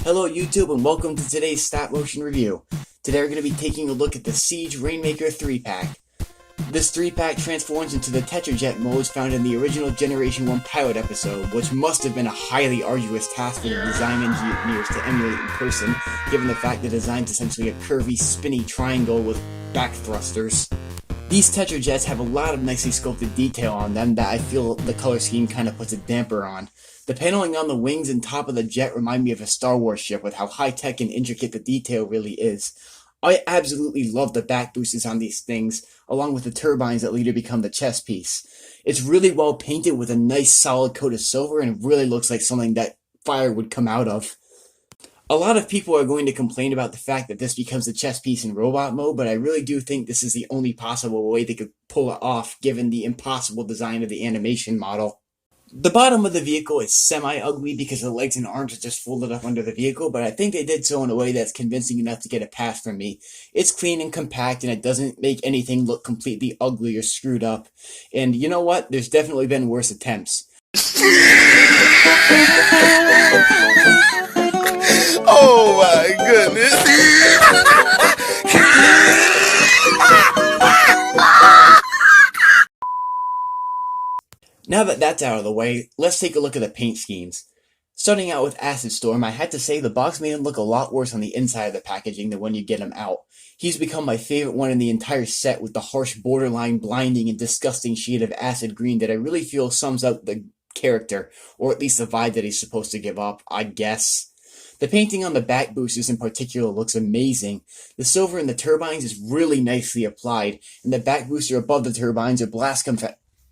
Hello YouTube and welcome to today's stop motion review. Today we're going to be taking a look at the Siege Rainmaker 3-pack. This 3-pack transforms into the Tetrajet modes found in the original Generation 1 pilot episode, which must have been a highly arduous task for the design engineers to emulate in person, given the fact the design is essentially a curvy, spinny triangle with back thrusters. These Tetrajets have a lot of nicely sculpted detail on them that I feel the color scheme kind of puts a damper on. The paneling on the wings and top of the jet remind me of a Star Wars ship with how high-tech and intricate the detail really is. I absolutely love the back boosters on these things, along with the turbines that later become the chest piece. It's really well painted with a nice solid coat of silver and really looks like something that fire would come out of. A lot of people are going to complain about the fact that this becomes the chest piece in robot mode, but I really do think this is the only possible way they could pull it off given the impossible design of the animation model. The bottom of the vehicle is semi-ugly because the legs and arms are just folded up under the vehicle, but I think they did so in a way that's convincing enough to get a pass from me. It's clean and compact, and it doesn't make anything look completely ugly or screwed up. And you know what? There's definitely been worse attempts. Oh my goodness! Now that that's out of the way, let's take a look at the paint schemes. Starting out with Acid Storm, I had to say the box made him look a lot worse on the inside of the packaging than when you get him out. He's become my favorite one in the entire set with the harsh, borderline, blinding, and disgusting shade of acid green that I really feel sums up the character, or at least the vibe that he's supposed to give up, I guess. The painting on the back boosters in particular looks amazing. The silver in the turbines is really nicely applied, and the back booster above the turbines are blast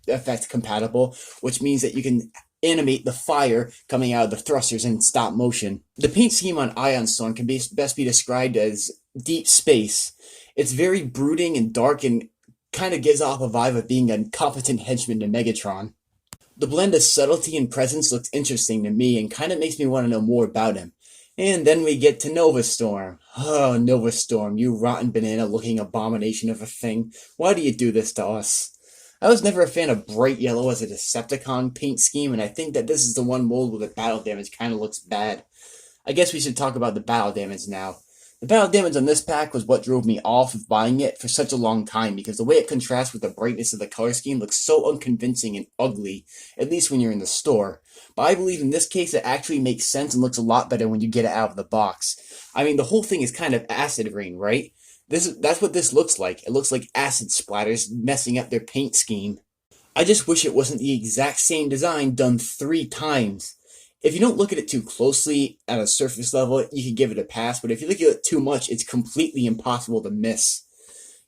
effect compatible, which means that you can animate the fire coming out of the thrusters in stop motion. The paint scheme on Ion Storm can best be described as deep space. It's very brooding and dark and kind of gives off a vibe of being a competent henchman to Megatron. The blend of subtlety and presence looks interesting to me and kind of makes me want to know more about him. And then we get to Nova Storm. Oh, Nova Storm, you rotten banana-looking abomination of a thing. Why do you do this to us? I was never a fan of bright yellow as a Decepticon paint scheme, and I think that this is the one mold where the battle damage kind of looks bad. I guess we should talk about the battle damage now. The battle damage on this pack was what drove me off of buying it for such a long time, because the way it contrasts with the brightness of the color scheme looks so unconvincing and ugly, at least when you're in the store. But I believe in this case it actually makes sense and looks a lot better when you get it out of the box. I mean, the whole thing is kind of acid rain, right? That's what this looks like. It looks like acid splatters messing up their paint scheme. I just wish it wasn't the exact same design done 3 times. If you don't look at it too closely at a surface level, you could give it a pass, but if you look at it too much, it's completely impossible to miss.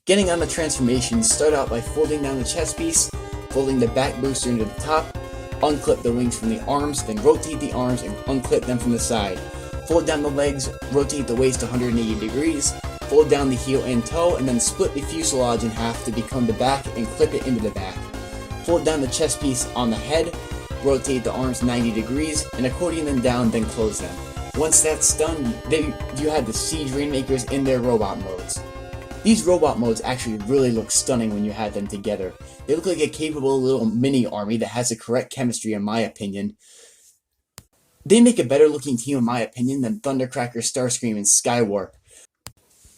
Getting on the transformations, start out by folding down the chest piece, folding the back booster into the top, unclip the wings from the arms, then rotate the arms and unclip them from the side. Fold down the legs, rotate the waist 180 degrees, fold down the heel and toe, and then split the fuselage in half to become the back and clip it into the back. Fold down the chest piece on the head, rotate the arms 90 degrees, and accordion them down, then close them. Once that's done, you have the Siege Rainmakers in their robot modes. These robot modes actually really look stunning when you have them together. They look like a capable little mini army that has the correct chemistry in my opinion. They make a better looking team in my opinion than Thundercracker, Starscream, and Skywarp.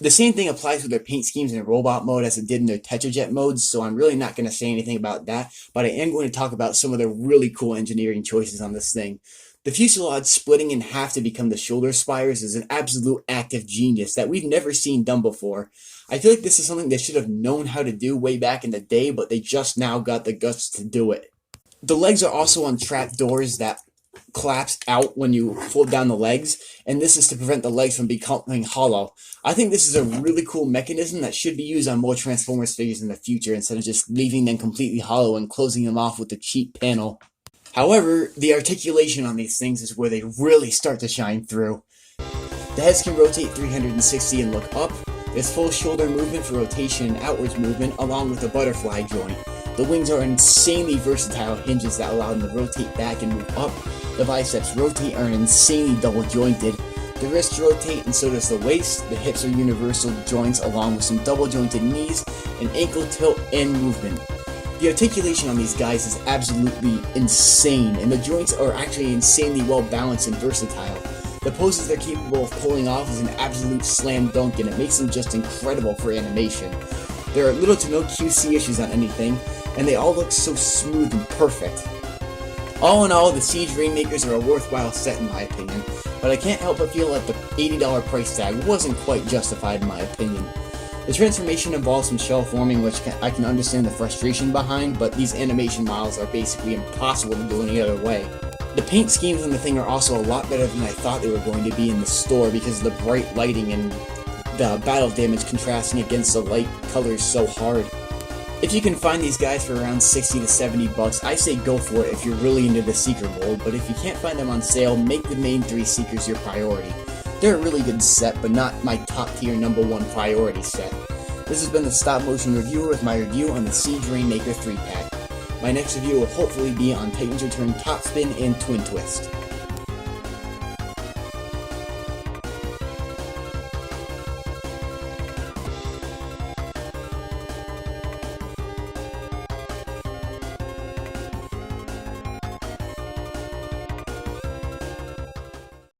The same thing applies with their paint schemes in robot mode as it did in their Tetrajet modes, so I'm really not going to say anything about that, but I am going to talk about some of the really cool engineering choices on this thing. The fuselage splitting in half to become the shoulder spires is an absolute act of genius that we've never seen done before. I feel like this is something they should have known how to do way back in the day, but they just now got the guts to do it. The legs are also on trap doors that collapse out when you fold down the legs, and this is to prevent the legs from becoming hollow. I think this is a really cool mechanism that should be used on more Transformers figures in the future instead of just leaving them completely hollow and closing them off with a cheap panel. However, the articulation on these things is where they really start to shine through. The heads can rotate 360 and look up. There's full shoulder movement for rotation and outwards movement along with the butterfly joint. The wings are insanely versatile hinges that allow them to rotate back and move up. The biceps rotate and are insanely double jointed. The wrists rotate and so does the waist. The hips are universal joints along with some double jointed knees, and ankle tilt and movement. The articulation on these guys is absolutely insane, and the joints are actually insanely well balanced and versatile. The The poses they're capable of pulling off is an absolute slam dunk, and it makes them just incredible for animation. There are little to no QC issues on anything, and they all look so smooth and perfect. All in all, the Siege Rainmakers are a worthwhile set in my opinion, but I can't help but feel that the $80 price tag wasn't quite justified in my opinion. The transformation involves some shell forming, which I can understand the frustration behind, but these animation models are basically impossible to do any other way. The paint schemes on the thing are also a lot better than I thought they were going to be in the store because of the bright lighting and the battle damage contrasting against the light colors so hard. If you can find these guys for around 60 to 70 bucks, I say go for it if you're really into the Seeker mold, but if you can't find them on sale, make the main 3 Seekers your priority. They're a really good set, but not my top tier #1 priority set. This has been the Stop Motion Reviewer with my review on the Siege Rainmaker 3-pack. My next review will hopefully be on Titan's Return Top Spin and Twin Twist.